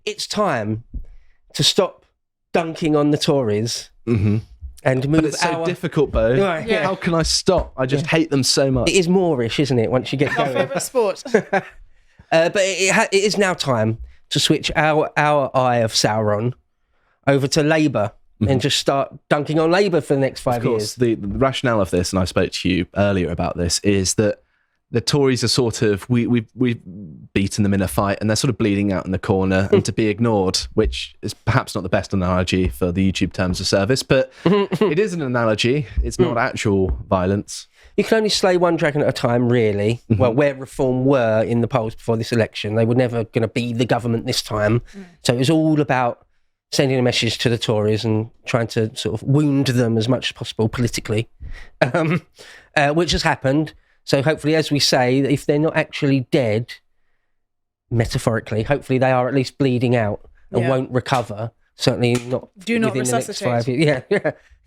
it's time to stop dunking on the Tories and move. But it's so difficult, Bo. Right, yeah. How can I stop? I just hate them so much. It is Moorish, isn't it? Once you get Our going. favourite sport. But it is now time to switch our eye of Sauron over to Labour and just start dunking on Labour for the next 5 years. The rationale of this, and I spoke to you earlier about this, is that the Tories are sort of, we've beaten them in a fight and they're sort of bleeding out in the corner and to be ignored, which is perhaps not the best analogy for the YouTube terms of service, but it is an analogy. It's not actual violence. You can only slay one dragon at a time, really. Well, where Reform were in the polls before this election, they were never going to be the government this time. So it was all about sending a message to the Tories and trying to sort of wound them as much as possible politically, which has happened. So hopefully, as we say, if they're not actually dead, metaphorically, hopefully they are at least bleeding out and won't recover. Certainly not Do not within the next resuscitate. 5 years.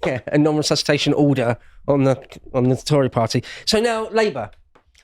Yeah. A non-resuscitation order on the Tory party. So now Labour.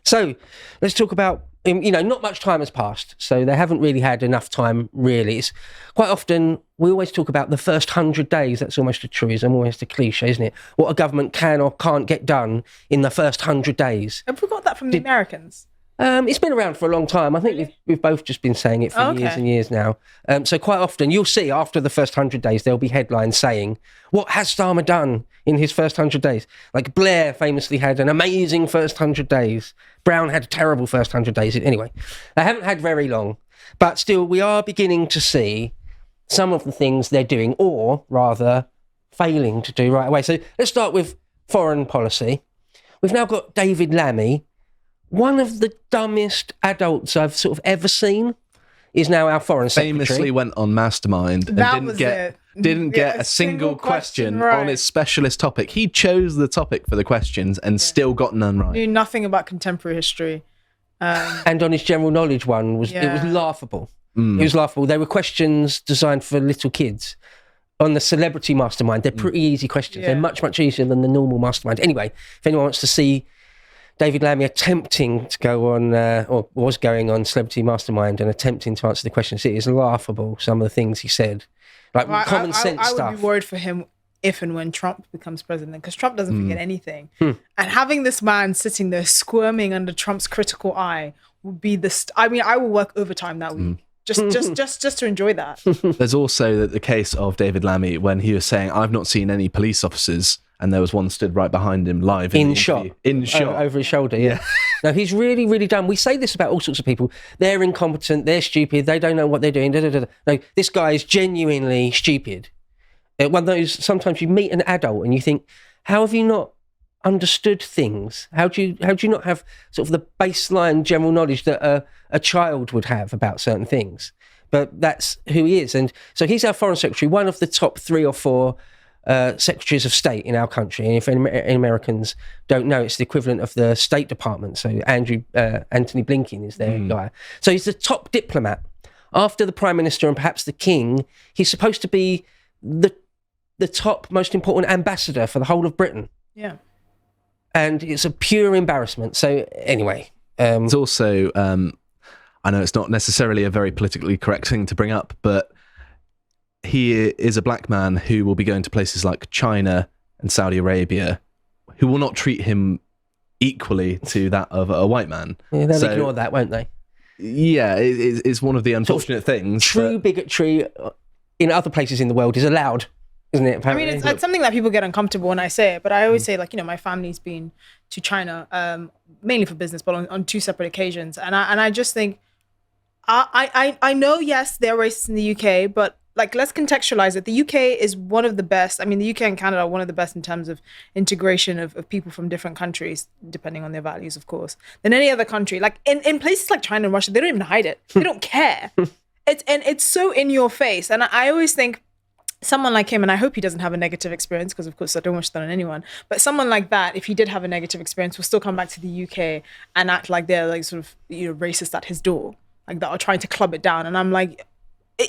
So let's talk about, not much time has passed. So they haven't really had enough time, really. It's quite often, we always talk about the first 100 days. That's almost a truism, almost a cliche, isn't it? What a government can or can't get done in the first 100 days. Have we got that from the Americans? It's been around for a long time. I think we've both just been saying it for years and years now. So quite often you'll see after the first 100 days, there'll be headlines saying, what has Starmer done in his first 100 days? Like Blair famously had an amazing first 100 days. Brown had a terrible first 100 days. Anyway, they haven't had very long, but still we are beginning to see some of the things they're doing, or rather failing to do right away. So let's start with foreign policy. We've now got David Lammy. One of the dumbest adults I've sort of ever seen is now our foreign secretary. Famously went on Mastermind and didn't get a single question right. on his specialist topic. He chose the topic for the questions and still got none right. Knew nothing about contemporary history. And on his general knowledge one, it was laughable. It was laughable. They were questions designed for little kids. On the celebrity mastermind, they're pretty easy questions. They're much, much easier than the normal mastermind. Anyway, if anyone wants to see David Lammy attempting to go on, or was going on Celebrity Mastermind and attempting to answer the questions, it is laughable, some of the things he said. Like common sense stuff. I would be worried for him if and when Trump becomes president, because Trump doesn't forget anything. And having this man sitting there squirming under Trump's critical eye would be I will work overtime that week. Just to enjoy that. There's also the case of David Lammy when he was saying, I've not seen any police officers, and there was one stood right behind him live in shot over his shoulder. Yeah. No, he's really, really dumb. We say this about all sorts of people. They're incompetent, they're stupid, they don't know what they're doing. No, this guy is genuinely stupid. One of those, sometimes you meet an adult and you think, how have you not understood things? How do you not have sort of the baseline general knowledge that a child would have about certain things? But that's who he is. And so he's our foreign secretary, one of the top 3 or 4 secretaries of state in our country. And if any Americans don't know, it's the equivalent of the State Department. So Anthony Blinken is their guy. So he's the top diplomat. After the Prime Minister and perhaps the King, he's supposed to be the top most important ambassador for the whole of Britain. Yeah. And it's a pure embarrassment. So anyway. It's also, I know it's not necessarily a very politically correct thing to bring up, but he is a black man who will be going to places like China and Saudi Arabia, who will not treat him equally to that of a white man. Yeah, they'll ignore that, won't they? Yeah, it's one of the unfortunate things. True bigotry in other places in the world is allowed, isn't it? Apparently? I mean, it's something that people get uncomfortable when I say it, but I always say, like, my family's been to China, mainly for business, but on 2 separate occasions. And I just think, I know, yes, they're racist in the UK, but like, let's contextualize it. The UK is one of the best. I mean, the UK and Canada are one of the best in terms of integration of people from different countries, depending on their values, of course, than any other country. Like in places like China and Russia, they don't even hide it. They don't care. It's so in your face. And I always think someone like him, and I hope he doesn't have a negative experience, because of course I don't wish that on anyone, but someone like that, if he did have a negative experience, will still come back to the UK and act like they're like sort of, racist at his door, like that, are trying to club it down. And I'm like,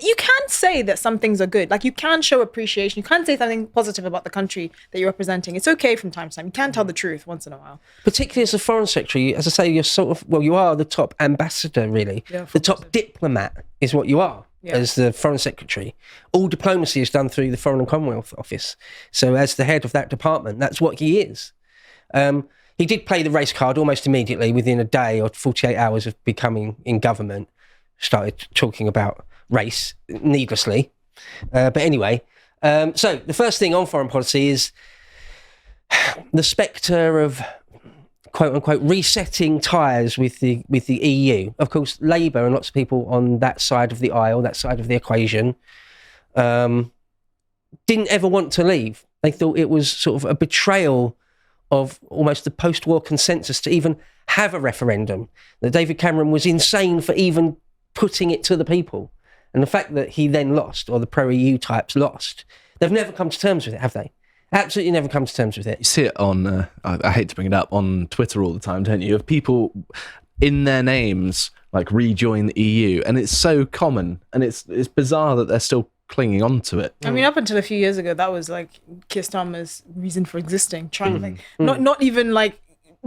you can say that some things are good. Like, you can show appreciation. You can say something positive about the country that you're representing. It's okay from time to time. You can tell the truth once in a while. Particularly as a foreign secretary, as I say, you're sort of, you are the top ambassador, really. Yeah, the top diplomat is what you are. as the Foreign Secretary. All diplomacy is done through the Foreign and Commonwealth Office. So as the head of that department, that's what he is. He did play the race card almost immediately within a day or 48 hours of becoming in government, started talking about race needlessly. But anyway, so the first thing on foreign policy is the spectre of quote unquote resetting ties with the EU. Of course, Labour and lots of people on that side of the aisle, that side of the equation, didn't ever want to leave. They thought it was sort of a betrayal of almost the post-war consensus to even have a referendum. That David Cameron was insane for even putting it to the people. And the fact that he then lost, or the pro-EU types lost, they've never come to terms with it, have they? Absolutely never come to terms with it. You see it on, I hate to bring it up, on Twitter all the time, don't you? Of people in their names, like rejoin the EU. And it's so common. And it's bizarre that they're still clinging on to it. I mean, up until a few years ago, that was like Keir Starmer's reason for existing. Not even like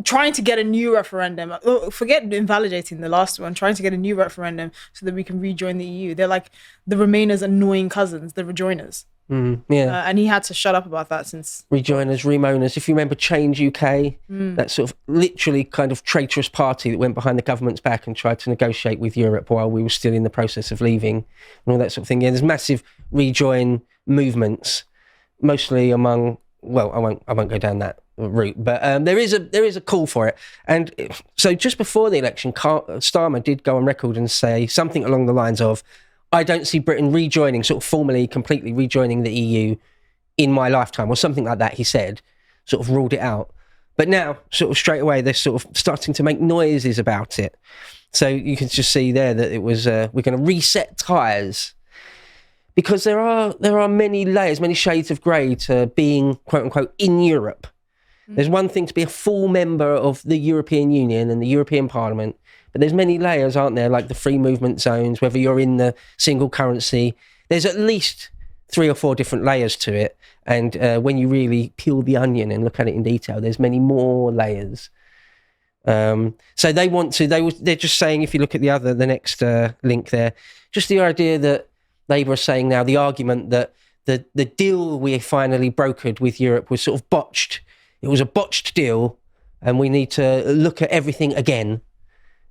trying to get a new referendum. Forget invalidating the last one. Trying to get a new referendum so that we can rejoin the EU. They're like the Remainers' annoying cousins, the rejoiners. And he had to shut up about that since rejoiners, remoaners. If you remember Change UK, that sort of literally kind of traitorous party that went behind the government's back and tried to negotiate with Europe while we were still in the process of leaving and all that sort of thing. Yeah, there's massive rejoin movements, mostly among, well, I won't go down that route, but there is a call for it. And so just before the election, Starmer did go on record and say something along the lines of, I don't see Britain rejoining, sort of formally, completely rejoining the EU in my lifetime, or something like that, he said, sort of ruled it out. But now, sort of straight away, they're sort of starting to make noises about it. So you can just see there that it was, we're going to reset ties. Because there are many layers, many shades of grey to being, quote unquote, in Europe. There's one thing to be a full member of the European Union and the European Parliament, but there's many layers, aren't there? Like the free movement zones, whether you're in the single currency, there's at least 3 or 4 different layers to it. And when you really peel the onion and look at it in detail, there's many more layers. So they're just saying, if you look at the next link there, just the idea that Labour are saying now, the argument that the deal we finally brokered with Europe was sort of botched. It was a botched deal, and we need to look at everything again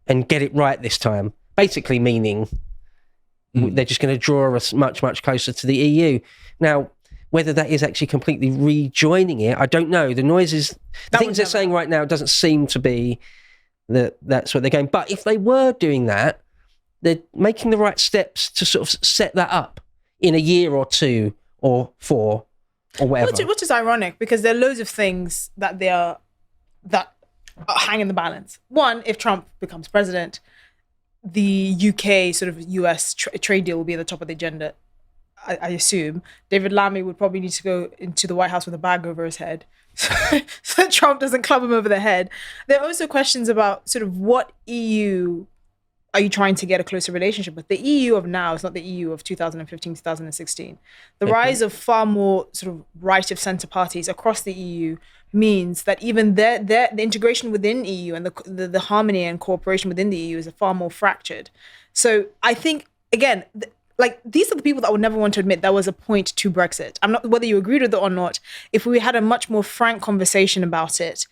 and get it right this time. Basically meaning they're just going to draw us much, much closer to the EU. Now, whether that is actually completely rejoining it, I don't know. The noises, the things they're saying right now doesn't seem to be that's what they're going. But if they were doing that, they're making the right steps to sort of set that up in a year or 2 or 4 or whatever. Which is ironic, because there are loads of things that hang in the balance. One, if Trump becomes president, the UK sort of US trade deal will be at the top of the agenda, I assume. David Lamy would probably need to go into the White House with a bag over his head so Trump doesn't club him over the head. There are also questions about sort of what EU are you trying to get a closer relationship with? The EU of now is not the EU of 2015, 2016. The rise of far more sort of right of centre parties across the EU means that even the integration within EU and the harmony and cooperation within the EU is far more fractured. So I think, again, these are the people that would never want to admit there was a point to Brexit. I'm not, whether you agreed with it or not, if we had a much more frank conversation about it,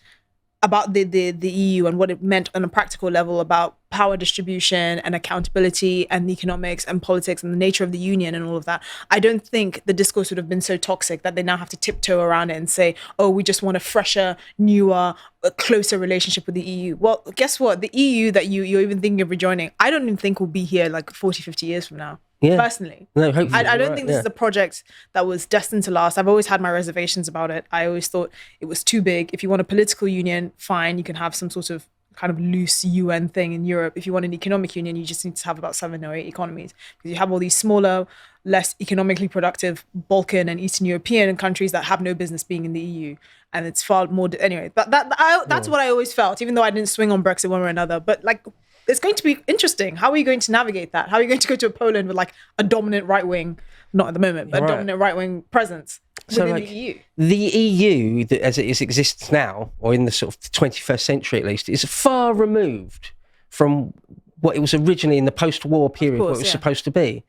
about the EU and what it meant on a practical level about power distribution and accountability and economics and politics and the nature of the union and all of that, I don't think the discourse would have been so toxic that they now have to tiptoe around it and say, oh, we just want a fresher, newer, closer relationship with the EU. Well, guess what? The EU that you're even thinking of rejoining, I don't even think will be here like 40, 50 years from now. Yeah. Personally, no, hopefully I don't think this is a project that was destined to last. I've always had my reservations about it. I always thought it was too big. If you want a political union, fine, you can have some sort of kind of loose UN thing in Europe. If you want an economic union, you just need to have about 7 or 8 economies, because you have all these smaller, less economically productive Balkan and Eastern European countries that have no business being in the EU. And it's far more, anyway, but that's what I always felt, even though I didn't swing on Brexit one way or another. But like, it's going to be interesting. How are you going to navigate that? How are you going to go to Poland with like a dominant right wing, not at the moment, but a dominant right wing presence within the EU? The EU, as it exists now, or in the sort of 21st century at least, is far removed from what it was originally in the post-war period, what it was supposed to be.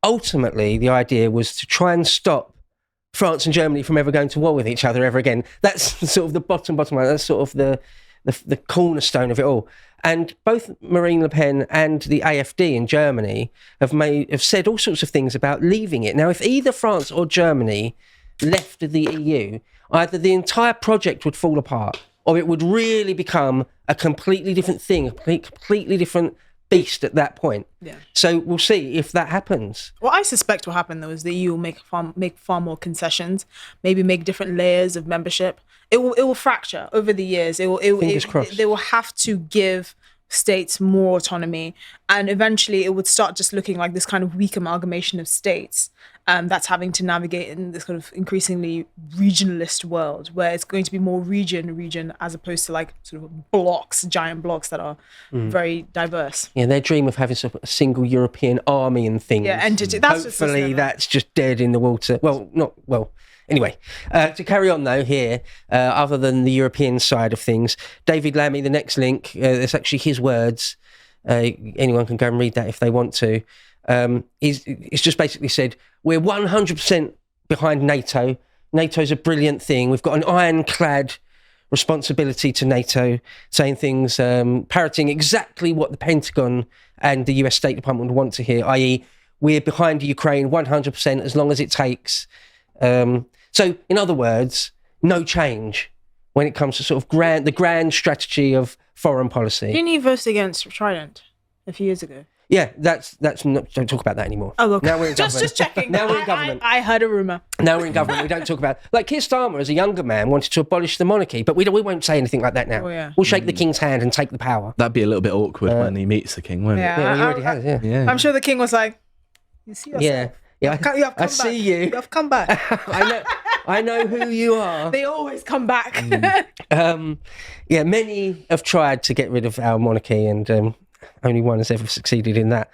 ultimately the idea was to try and stop France and Germany from ever going to war with each other ever again. That's sort of the bottom line. That's sort of the cornerstone of it all. And both Marine Le Pen and the AfD in Germany have said all sorts of things about leaving it. Now, if either France or Germany left the EU, either the entire project would fall apart, or it would really become a completely different thing, a completely different beast at that point. Yeah. So we'll see if that happens. What I suspect will happen, though, is the EU will make far more concessions, maybe make different layers of membership. It will fracture over the years. Fingers crossed. They will have to give states more autonomy, and eventually it would start just looking like this kind of weak amalgamation of states that's having to navigate in this kind of increasingly regionalist world, where it's going to be more region as opposed to like sort of blocks, giant blocks that are very diverse. Yeah, their dream of having a single European army and things. Yeah, entity. That's hopefully that's just dead in the water. Anyway, to carry on though here, other than the European side of things, David Lamy, the next link, it's actually his words. Anyone can go and read that if they want to. He's just basically said, we're 100% behind NATO. NATO's a brilliant thing. We've got an ironclad responsibility to NATO, saying things, parroting exactly what the Pentagon and the US State Department would want to hear, i.e. we're behind Ukraine 100% as long as it takes. So, in other words, no change when it comes to sort of the grand strategy of foreign policy. Didn't you vote against Trident a few years ago? Yeah, that's not, don't talk about that anymore. Oh, okay. Now we're in government. Just checking. Now we're in government. I heard a rumor. Now we're in government. We don't talk about like Keir Starmer as a younger man wanted to abolish the monarchy, but we won't say anything like that now. Oh, yeah. We'll shake the king's hand and take the power. That'd be a little bit awkward when he meets the king, won't it? Yeah, Yeah, he already has. Yeah. I'm sure the king was like, "You see yourself? Yeah. You have come I back. see you. You have come back." I know who you are. They always come back. Yeah, many have tried to get rid of our monarchy, and only one has ever succeeded in that.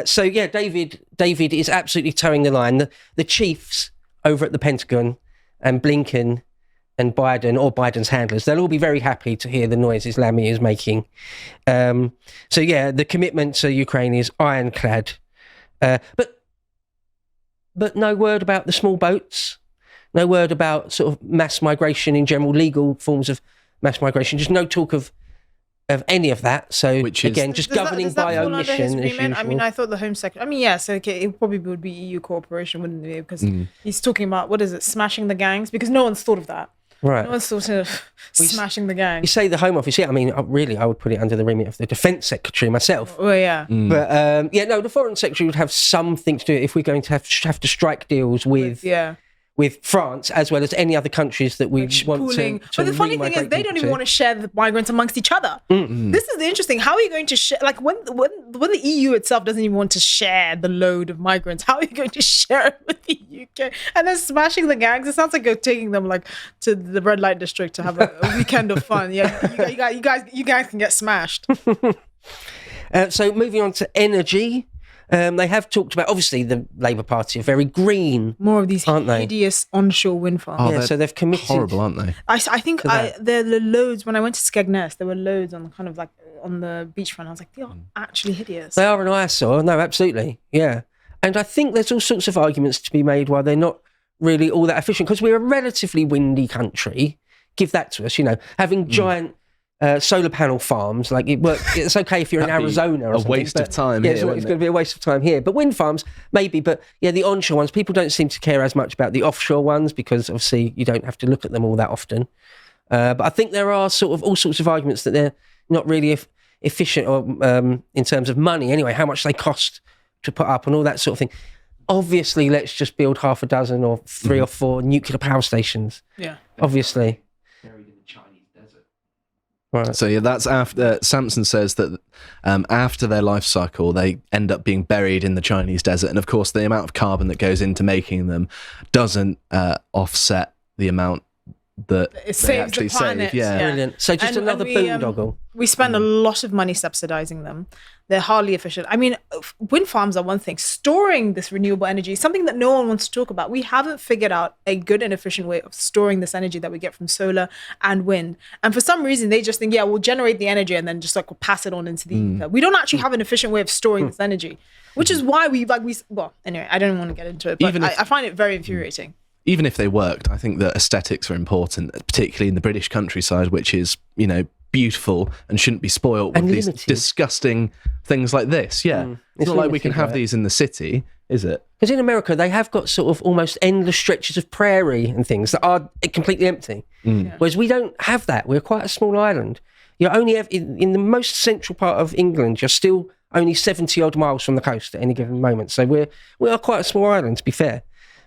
So yeah, David is absolutely towing the line. The chiefs over at the Pentagon and Blinken and Biden, or Biden's handlers, they'll all be very happy to hear the noises Lamy is making. So yeah, the commitment to Ukraine is ironclad. But no word about the small boats. No word about sort of mass migration in general, legal forms of mass migration. Just no talk of any of that. So Which is, again, just governing by omission as usual. I mean, I thought the Home Secretary. I mean, yes, okay, it probably would be EU cooperation, wouldn't it? Because he's talking about what is it, smashing the gangs? Because no one's thought of that. Right. No one's thought of smashing the gangs. You say the Home Office, yeah. I mean, really, I would put it under the remit of the Defence Secretary myself. Oh yeah. But the Foreign Secretary would have something to do if we're going to have to strike deals with France as well as any other countries that we want to But the funny thing is, they don't even want to share the migrants amongst each other. This is the interesting. How are you going to share? Like when the EU itself doesn't even want to share the load of migrants, how are you going to share it with the UK? And then smashing the gangs. It sounds like you're taking them like to the red light district to have a weekend of fun. Yeah, you guys can get smashed. So moving on to energy. They have talked about, obviously, the Labour Party are very green. More of these aren't they? hideous onshore wind farms. Oh, Yeah, so they've committed. horrible, aren't they? I think there are loads. When I went to Skegness, there were loads on kind of like on the beachfront. I was like, they are actually hideous. They are an eyesore. No, absolutely. Yeah. And I think there's all sorts of arguments to be made why they're not really all that efficient, because we're a relatively windy country. Give that to us, having giant solar panel farms, like it's okay if you're in Arizona or a waste of time here, here, it's going to be a waste of time here. But wind farms, maybe. But yeah, the onshore ones, people don't seem to care as much about the offshore ones because obviously you don't have to look at them all that often. But I think there are sort of all sorts of arguments that they're not really efficient or in terms of money anyway, how much they cost to put up and all that sort of thing. Obviously, let's just build half a dozen or 3 or 4 nuclear power stations. Yeah. Obviously. Right. So yeah, that's after Samson says that after their life cycle, they end up being buried in the Chinese desert, and of course, the amount of carbon that goes into making them doesn't offset the amount that It they saves actually the planet. save. Yeah. Brilliant. So just another boondoggle. We spend a lot of money subsidizing them. They're hardly efficient. I mean, wind farms are one thing. Storing this renewable energy is something that no one wants to talk about. We haven't figured out a good and efficient way of storing this energy that we get from solar and wind. And for some reason, they just think, we'll generate the energy and then just like we'll pass it on into the ether. We don't actually have an efficient way of storing this energy. which is why well, anyway, I don't want to get into it, but Even if- I find it very infuriating. Even if they worked, I think that aesthetics are important, particularly in the British countryside, which is, beautiful and shouldn't be spoilt with And these limited. disgusting things like this. Yeah. It's It's not like we can limited, have right? these in the city, is it? Because in America, they have got sort of almost endless stretches of prairie and things that are completely empty. Whereas we don't have that. We're quite a small island. You're only in the most central part of England, you're still only 70 odd miles from the coast at any given moment. So we are quite a small island, to be fair.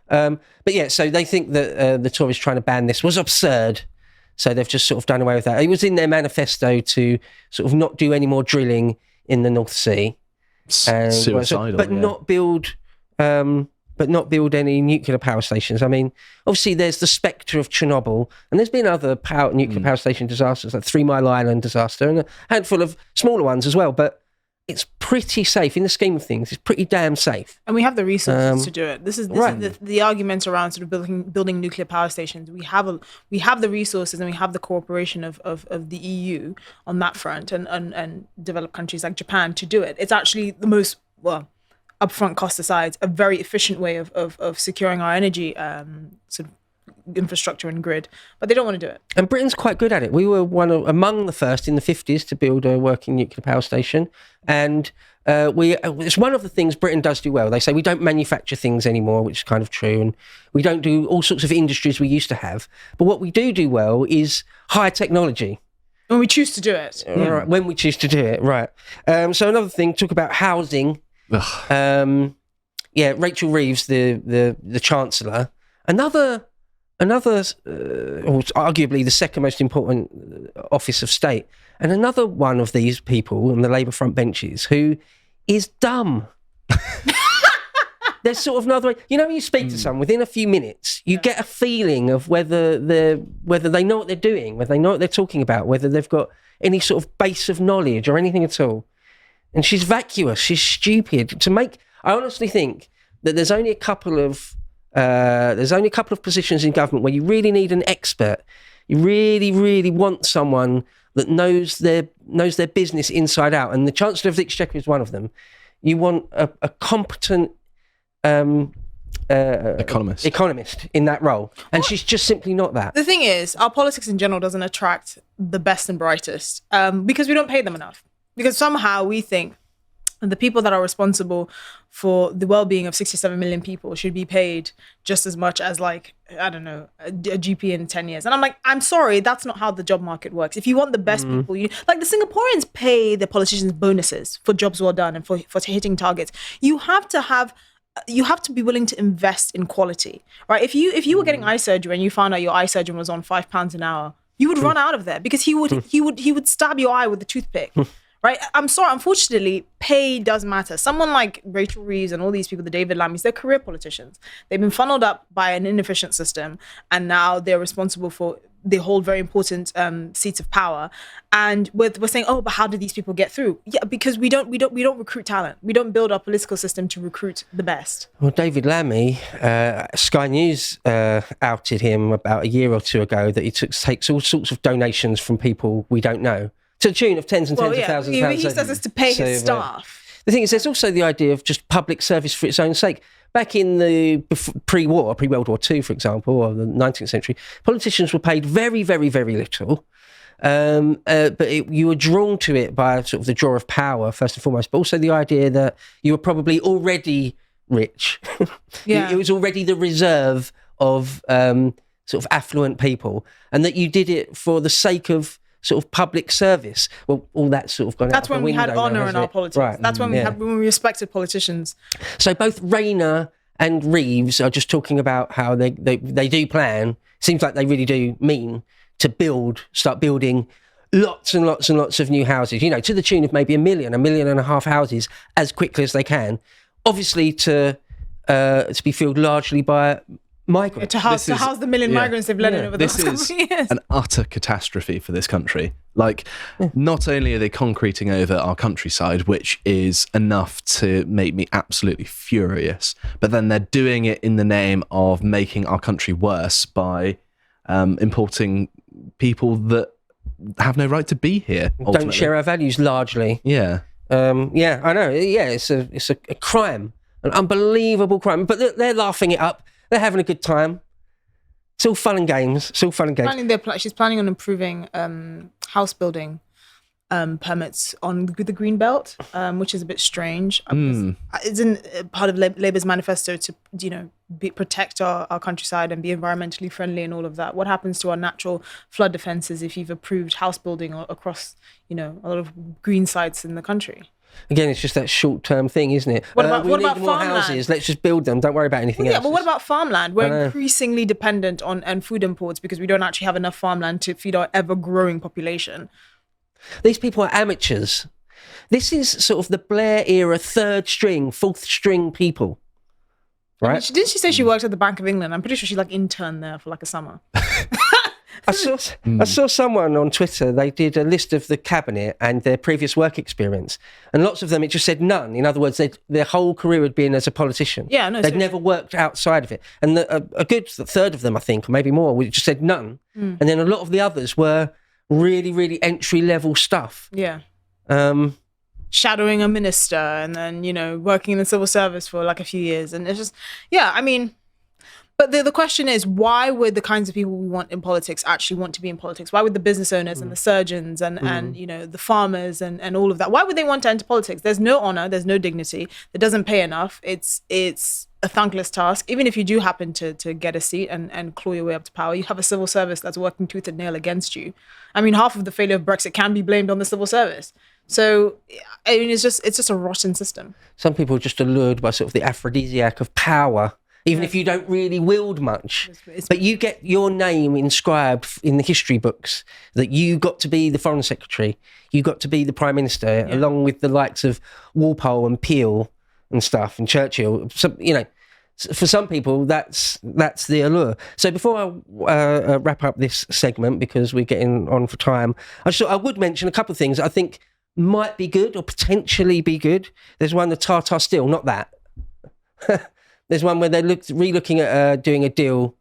But yeah, so they think that the Tories trying to ban this was absurd. So they've just sort of done away with that. It was in their manifesto to sort of not do any more drilling in the North Sea. Suicidal. But yeah. not build any nuclear power stations. I mean, obviously there's the spectre of Chernobyl, and there's been other nuclear power station disasters, like 3 Mile Island disaster, and a handful of smaller ones as well. But it's pretty safe in the scheme of things. It's pretty damn safe. And we have the resources to do it. This is right. the argument around sort of building nuclear power stations. We have the resources and we have the cooperation of the EU on that front and developed countries like Japan to do it. It's actually the most, upfront cost aside, a very efficient way of securing our energy sort of infrastructure and grid, but they don't want to do it. And Britain's quite good at it. We were among the first in the 50s to build a working nuclear power station. And it's one of the things Britain does do well. They say we don't manufacture things anymore, which is kind of true. And we don't do all sorts of industries we used to have. But what we do well is higher technology. When we choose to do it. Right, when we choose to do it, right. So another thing, talk about housing. Rachel Reeves, the Chancellor, another or arguably the second most important office of state, and another one of these people on the Labour front benches who is dumb. There's sort of another way. When you speak to someone, within a few minutes, you get a feeling of whether they know what they're doing, whether they know what they're talking about, whether they've got any sort of base of knowledge or anything at all. And she's vacuous. She's stupid. I honestly think that there's only a couple of positions in government where you really need an expert. You really, really want someone that knows their business inside out, and the Chancellor of the Exchequer is one of them. You want a competent economist in that role, and she's just simply not that. The thing is, our politics in general doesn't attract the best and brightest because we don't pay them enough. Because somehow we think the people that are responsible for the well-being of 67 million people should be paid just as much as, like, I don't know, a GP in 10 years. And I'm like, I'm sorry, that's not how the job market works. If you want the best people, like the Singaporeans pay the politicians bonuses for jobs well done and for hitting targets. You have to be willing to invest in quality, right? If you were getting eye surgery and you found out your eye surgeon was on £5 an hour, you would run out of there because he would stab your eye with a toothpick. Right? I'm sorry. Unfortunately, pay does matter. Someone like Rachel Reeves and all these people, the David Lamys, they're career politicians. They've been funneled up by an inefficient system, and now they're responsible for. They hold very important seats of power. And we're saying, oh, but how did these people get through? Yeah, because we don't recruit talent. We don't build our political system to recruit the best. Well, David Lamy, Sky News outed him about a year or two ago that he takes all sorts of donations from people we don't know, to the tune of tens and tens of thousands of pounds. He says it's to pay his staff. The thing is, there's also the idea of just public service for its own sake. Back in the pre-World War II, for example, or the 19th century, politicians were paid very, very, very little. But you were drawn to it by sort of the draw of power, first and foremost, but also the idea that you were probably already rich. Yeah. It was already the reserve of sort of affluent people, and that you did it for the sake of sort of public service. Well, all that sort of gone out. That's when we had honour in our politics. Right. That's when we respected politicians. So both Rayner and Reeves are just talking about how they do plan. Seems like they really do mean to start building lots and lots and lots of new houses. To the tune of maybe 1 million, 1.5 million houses as quickly as they can. Obviously, to be filled largely by migrants. To house the 1 million migrants they've let in over the last couple of years. This is an utter catastrophe for this country. Not only are they concreting over our countryside, which is enough to make me absolutely furious, but then they're doing it in the name of making our country worse by importing people that have no right to be here. Don't share our values largely. Yeah. Yeah, I know. Yeah, it's a crime, an unbelievable crime. But they're laughing it up. They're having a good time. It's all fun and games. She's planning on improving house building permits on the green belt, which is a bit strange. It's in part of Labour's manifesto to protect our countryside and be environmentally friendly and all of that. What happens to our natural flood defences if you've approved house building across a lot of green sites in the country? Again, it's just that short-term thing, isn't it? What about more farmland? houses. Let's just build them. Don't worry about anything else. Yeah, but what about farmland? We're increasingly dependent on food imports because we don't actually have enough farmland to feed our ever-growing population. These people are amateurs. This is sort of the Blair era third string, fourth string people. Right? I mean, didn't she say she worked at the Bank of England? I'm pretty sure she interned there for a summer. I saw someone on Twitter, they did a list of the cabinet and their previous work experience. And lots of them, it just said none. In other words, their whole career had been as a politician. Yeah, no, they'd never worked outside of it. And a good third of them, I think, or maybe more, just said none. And then a lot of the others were really, really entry-level stuff. Yeah. Shadowing a minister and then, working in the civil service for a few years. And it's just, yeah, I mean... But the question is, why would the kinds of people we want in politics actually want to be in politics? Why would the business owners and the surgeons and the farmers and all of that, why would they want to enter politics? There's no honor, there's no dignity, it doesn't pay enough. It's a thankless task. Even if you do happen to get a seat and claw your way up to power, you have a civil service that's working tooth and nail against you. I mean, half of the failure of Brexit can be blamed on the civil service. So, I mean, it's just a rotten system. Some people are just allured by sort of the aphrodisiac of power. Even if you don't really wield much. But you get your name inscribed in the history books that you got to be the Foreign Secretary, you got to be the Prime Minister, along with the likes of Walpole and Peel and stuff, and Churchill. So, for some people, that's the allure. So before I wrap up this segment, because we're getting on for time, I thought I would mention a couple of things I think might be good or potentially be good. There's one, the Tata Steel, not that. There's one where they're re-looking at doing a deal,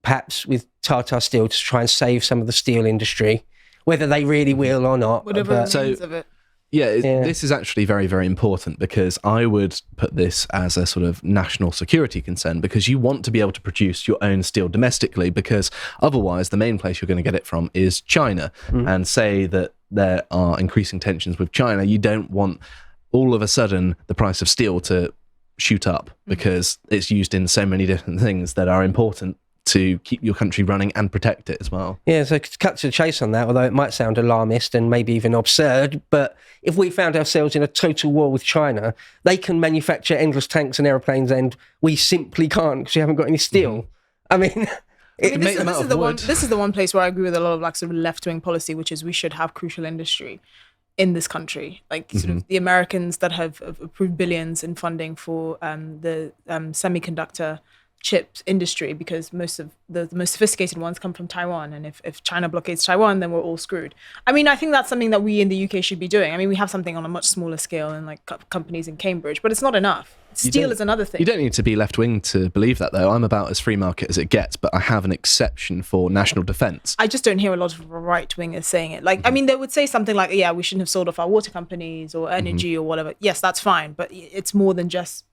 perhaps with Tata Steel, to try and save some of the steel industry, whether they really will or not. Whatever remains of it. Yeah, this is actually very, very important because I would put this as a sort of national security concern because you want to be able to produce your own steel domestically because otherwise the main place you're going to get it from is China. And say that there are increasing tensions with China, you don't want all of a sudden the price of steel to shoot up because it's used in so many different things that are important to keep your country running and protect it as well. Yeah, so to cut to the chase on that, although it might sound alarmist and maybe even absurd, but if we found ourselves in a total war with China, they can manufacture endless tanks and aeroplanes and we simply can't because we haven't got any steel. I mean... This is the one place where I agree with a lot of sort of left-wing policy, which is we should have crucial industry in this country, sort of the Americans that have approved billions in funding for the semiconductor chip industry because most of the most sophisticated ones come from Taiwan, and if China blockades Taiwan, then we're all screwed. I mean, I think that's something that we in the UK should be doing. I mean, we have something on a much smaller scale in companies in Cambridge, but it's not enough. Steel is another thing. You don't need to be left-wing to believe that, though. I'm about as free market as it gets, but I have an exception for national defence. I just don't hear a lot of right-wingers saying it. I mean, they would say something like, yeah, we shouldn't have sold off our water companies or energy or whatever. Yes, that's fine, but it's more than just,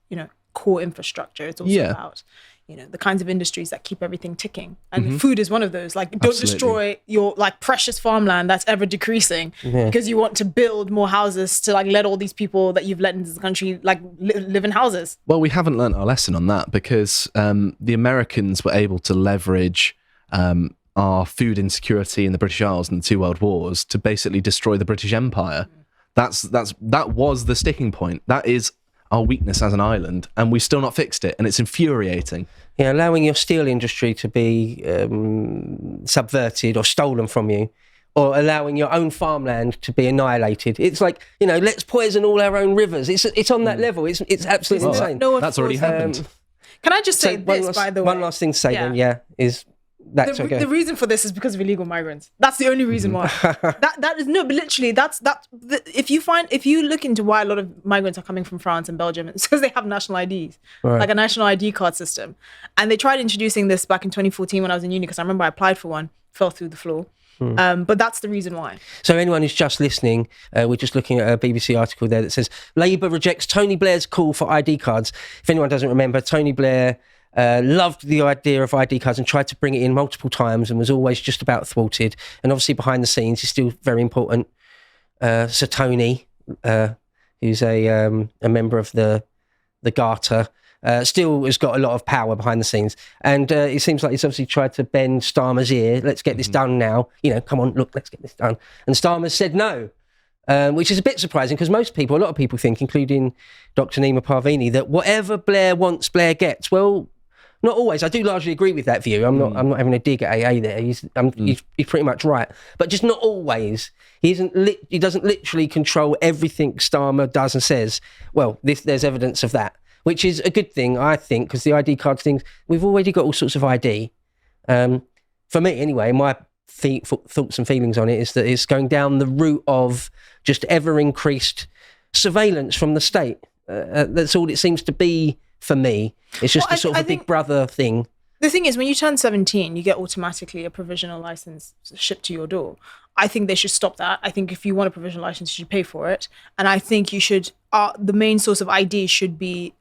core infrastructure. It's also about... the kinds of industries that keep everything ticking. And food is one of those. Don't destroy your precious farmland that's ever decreasing because you want to build more houses to let all these people that you've let into the country live in houses. Well, we haven't learnt our lesson on that because the Americans were able to leverage our food insecurity in the British Isles in the 2 World Wars to basically destroy the British Empire. That was the sticking point. That is our weakness as an island, and we've still not fixed it, and it's infuriating. Yeah, allowing your steel industry to be subverted or stolen from you, or allowing your own farmland to be annihilated. It's let's poison all our own rivers. It's on that level. It's absolutely insane. That's already happened. Can I just say by the way? One last thing to say then, is... The reason for this is because of illegal migrants. That's the only reason why. That is but literally if you look into why a lot of migrants are coming from France and Belgium, it's because they have national IDs, like a national ID card system. And they tried introducing this back in 2014 when I was in uni, because I remember I applied for one, fell through the floor. But that's the reason why. So anyone who's just listening, we're just looking at a BBC article there that says Labour rejects Tony Blair's call for ID cards. If anyone doesn't remember, Tony Blair loved the idea of ID cards and tried to bring it in multiple times and was always just about thwarted. And obviously behind the scenes, he's still very important. Sir Tony, who's a member of the Garter, still has got a lot of power behind the scenes. And it seems like he's obviously tried to bend Starmer's ear. Let's get this done now. Come on, look, let's get this done. And Starmer said no, which is a bit surprising because a lot of people think, including Dr. Nima Parvini, that whatever Blair wants, Blair gets. Well, not always. I do largely agree with that view. I'm not having a dig at AA there. He's pretty much right. But just not always. He doesn't literally control everything Starmer does and says. Well, there's evidence of that, which is a good thing, I think, because the ID card things, we've already got all sorts of ID. For me, anyway, my thoughts and feelings on it is that it's going down the route of just ever increased surveillance from the state. That's all it seems to be for me. It's just a sort of a big brother thing. The thing is, when you turn 17, you get automatically a provisional license shipped to your door. I think they should stop that. I think if you want a provisional license, you should pay for it. And I think you should, the main source of ID should be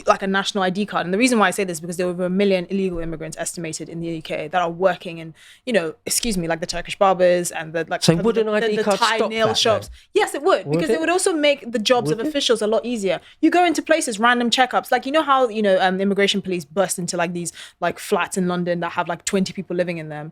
like a national ID card. And the reason why I say this is because there are over 1 million illegal immigrants estimated in the UK that are working in, like the Turkish barbers and the So would an ID card Thai stop nail that, shops. though? Yes, it would, because it would also make the jobs of officials a lot easier. You go into places, random checkups, like how immigration police burst into like these like flats in London that have like 20 people living in them.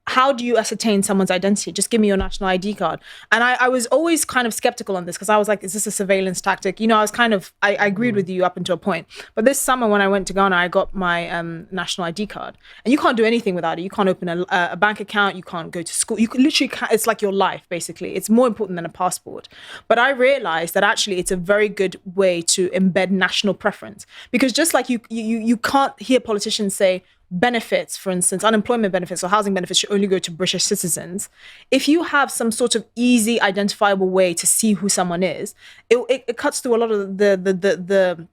How do you ascertain someone's identity? Just give me your national ID card. And I was always kind of skeptical on this because I was like, is this a surveillance tactic? I agreed with you up until a point. But this summer when I went to Ghana, I got my national ID card. And you can't do anything without it. You can't open a bank account. You can't go to school. You can literally, it's like your life, basically. It's more important than a passport. But I realized that actually it's a very good way to embed national preference. Because just like you can't hear politicians say, benefits, for instance, unemployment benefits or housing benefits should only go to British citizens. If you have some sort of easy identifiable way to see who someone is, it cuts through a lot of the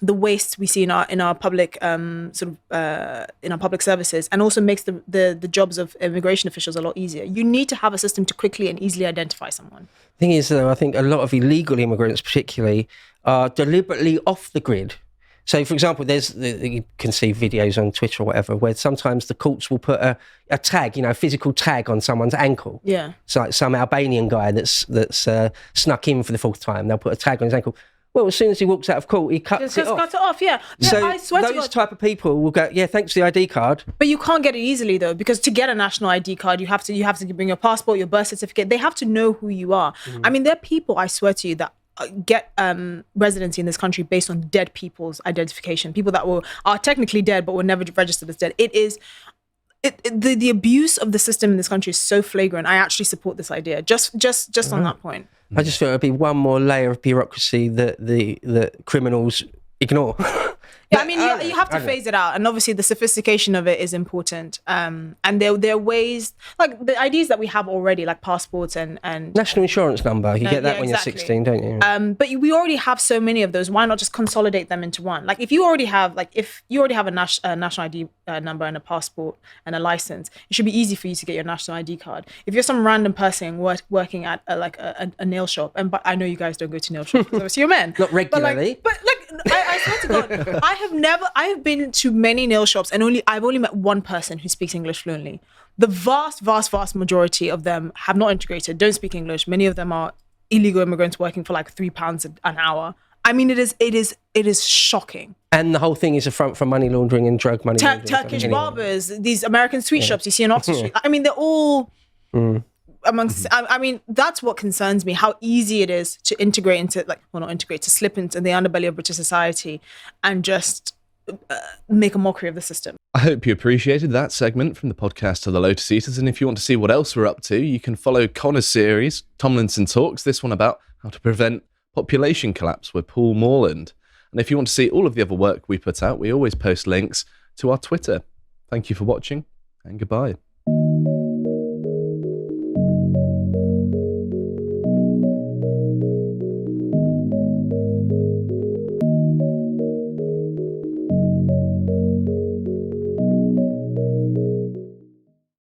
waste we see in our public in our public services, and also makes the jobs of immigration officials a lot easier. You need to have a system to quickly and easily identify someone. The thing is, though, I think a lot of illegal immigrants particularly are deliberately off the grid. So, for example, you can see videos on Twitter or whatever where sometimes the courts will put a tag, a physical tag on someone's ankle. Yeah. It's like some Albanian guy that's snuck in for the 4th time. They'll put a tag on his ankle. Well, as soon as he walks out of court, he cuts it off. Cut it off, yeah. So I swear to those God. type of people will go, yeah, thanks for the ID card. But you can't get it easily though, because to get a national ID card, you have to bring your passport, your birth certificate. They have to know who you are. I mean, there are people, I swear to you, that get residency in this country based on dead people's identification, people that are technically dead but were never registered as dead. The abuse of the system in this country is so flagrant. I actually support this idea just on that point. I just feel it'd be one more layer of bureaucracy that the criminals ignore. Yeah, I mean, you have to phase it out, and obviously the sophistication of it is important. And there are ways, like the IDs that we have already, like passports and national insurance number. You get that when exactly. you're 16, don't you? But we already have so many of those. Why not just consolidate them into one? Like if you already have a national ID number and a passport and a license, it should be easy for you to get your national ID card. If you're some random person working at a nail shop, but I know you guys don't go to nail shops because obviously you're men. Not regularly. But I swear to God, I have been to many nail shops and I've only met one person who speaks English fluently. The vast majority of them have not integrated, don't speak English. Many of them are illegal immigrants working for like £3 an hour. I mean, it is shocking. And the whole thing is a front for money laundering and drug money laundering. Turkish barbers, these American sweet shops you see in Oxford Street. I mean, they're all amongst. I mean, that's what concerns me. How easy it is to integrate into, to slip into the underbelly of British society, and just make a mockery of the system. I hope you appreciated that segment from the podcast of the Lotus Eaters, and if you want to see what else we're up to, you can follow Connor's series, Tomlinson Talks, this one about how to prevent population collapse with Paul Morland. And if you want to see all of the other work we put out, we always post links to our Twitter. Thank you for watching, and goodbye.